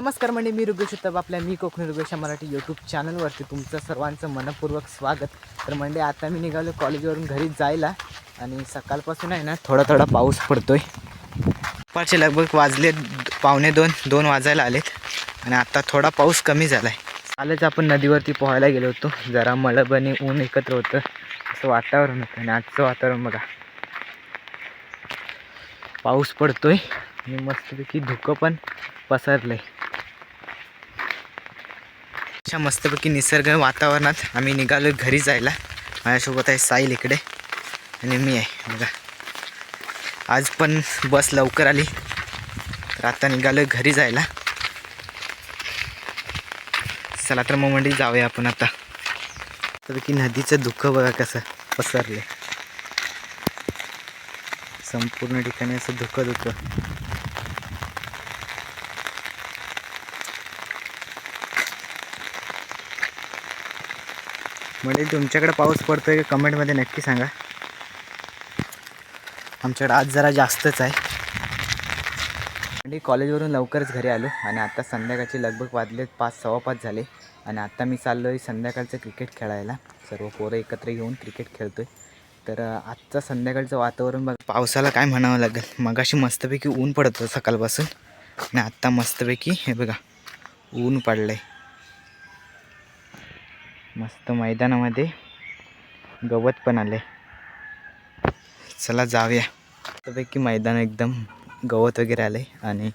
नमस्कार मंडळी, मी रुगेश उत्तम आपल्या मी कोकणी रुगेश मराठी यूट्यूब चॅनलवरती तुमचं सर्वांचं मनपूर्वक स्वागत। तर मंडळी आता मी निघालो कॉलेजवरून घरी जायला आणि सकाळपासून आहे ना थोडा पाऊस पडतोय। दुपारचे लगभग वाजले 1:45-2 वाजायला आलेत आणि आता थोडा पाऊस कमी झाला आहे। कालच आपण नदीवरती पोहायला गेलो होतो, जरा मळब आणि ऊन एकत्र होतं असं वातावरण होतं आणि आजचं वातावरण बघा, पाऊस पडतोय आणि मस्तपैकी धुकं पण पसरले। अशा मस्तपैकी निसर्ग वातावरणात आम्ही निघालो घरी जायला। माझ्यासोबत आहे साहिल इकडे आणि मी आहे बघा। आज पण बस लवकर आली तर आता निघालो घरी जायला। चला तर मग मंडळी जाऊया आपण आता। मस्तपैकी नदीचं धुकं बघा कसं पसरले, संपूर्ण ठिकाणी असं धुकं। म्हणजे तुमच्याकडे पाऊस पडतोय का कमेंटमध्ये नक्की सांगा। आमच्याकडे आज जरा जास्तच आहे। म्हणजे कॉलेजवरून लवकरच घरी आलो आणि आता संध्याकाळचे लगभग वाजले 5-5:15 झाले आणि आता मी चाललो आहे संध्याकाळचं क्रिकेट खेळायला। सर्व पोरं एकत्र येऊन क्रिकेट खेळतोय। तर आजचं संध्याकाळचं वातावरण बघा, पावसाला काय म्हणावं लागेल। मगाशी मस्तपैकी ऊन पडत होतं सकाळपासून आणि आत्ता मस्तपैकी हे बघा ऊन पडलं आहे। मस्त मैदानामध्ये गवत पण आले। चला जाऊया। मस्तपैकी मैदान एकदम गवत वगैरे आले आणि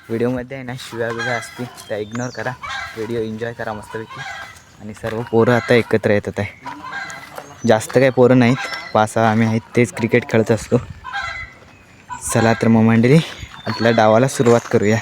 व्हिडिओमध्ये आहे ना शिव्या असतील त्या इग्नोर करा, व्हिडिओ एन्जॉय करा मस्तपैकी। आणि सर्व पोरं आता एकत्र येतात आहे, जास्त काही पोरं नाहीत, 5-6 आम्ही आहेत तेच क्रिकेट खेळत असतो। चला तर मग मंडळी आपल्या डावाला सुरुवात करूया।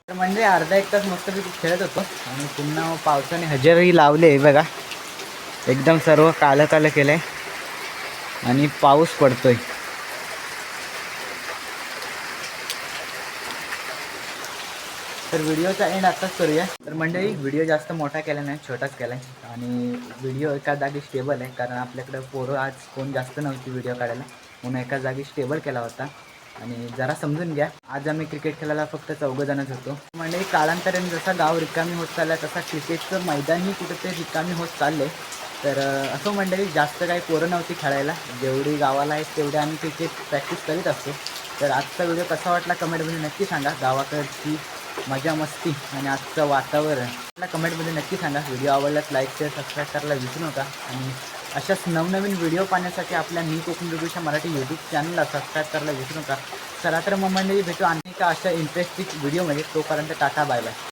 तर म्हणजे अर्धा एक तास मस्तपैकी खेळत होतो आणि पुन्हा पावसाने हजेरी लावले आहे बघा. एकदम सर्व कालं कालं केलं आहे आणि पाऊस पडतोय. तर व्हिडिओचा एंड आत्ताच करूया. तर मंडळी व्हिडिओ जास्त मोठा केला नाही, छोटाच केला आहे आणि व्हिडिओ एका जागी स्टेबल आहे कारण आपल्याकडं पोरं आज कोण जास्त नव्हती व्हिडिओ काढायला, म्हणून एका जागी स्टेबल केला होता. आणि जरा समजून घ्या, आज आम्ही क्रिकेट खेळायला फक्त 4 जणच होतो. म्हणजे कालांतराने जसा गाव रिकामी होत चालला तसा क्रिकेटचं मैदानही कुठेतरी रिकामी होत चालले. तर असं मंडळी जास्त काही पोरं नव्हती खेळायला, जेवढी गावाला आहेत तेवढे आम्ही क्रिकेट प्रॅक्टिस करीत असतो. तर आजचा व्हिडिओ कसा वाटला कमेंटमध्ये नक्की सांगा. गावाकडची मजा मस्ती आणि आजचं वातावरण मला कमेंटमध्ये नक्की सांगा. व्हिडिओ आवडल्यास लाईक शेअर सबस्क्राईब करायला विसरू नका आणि अशाच नवनवीन व्हिडिओ पाहण्यासाठी आपल्या मी कोकणी रुपेशा मराठी यूट्यूब चॅनलला सबस्क्राईब करायला विसरू नका. चला तर मग मंडळी भेटू आणखी का अशा इंटरेस्टिंग व्हिडिओमध्ये. तोपर्यंत टाटा बाय बाय.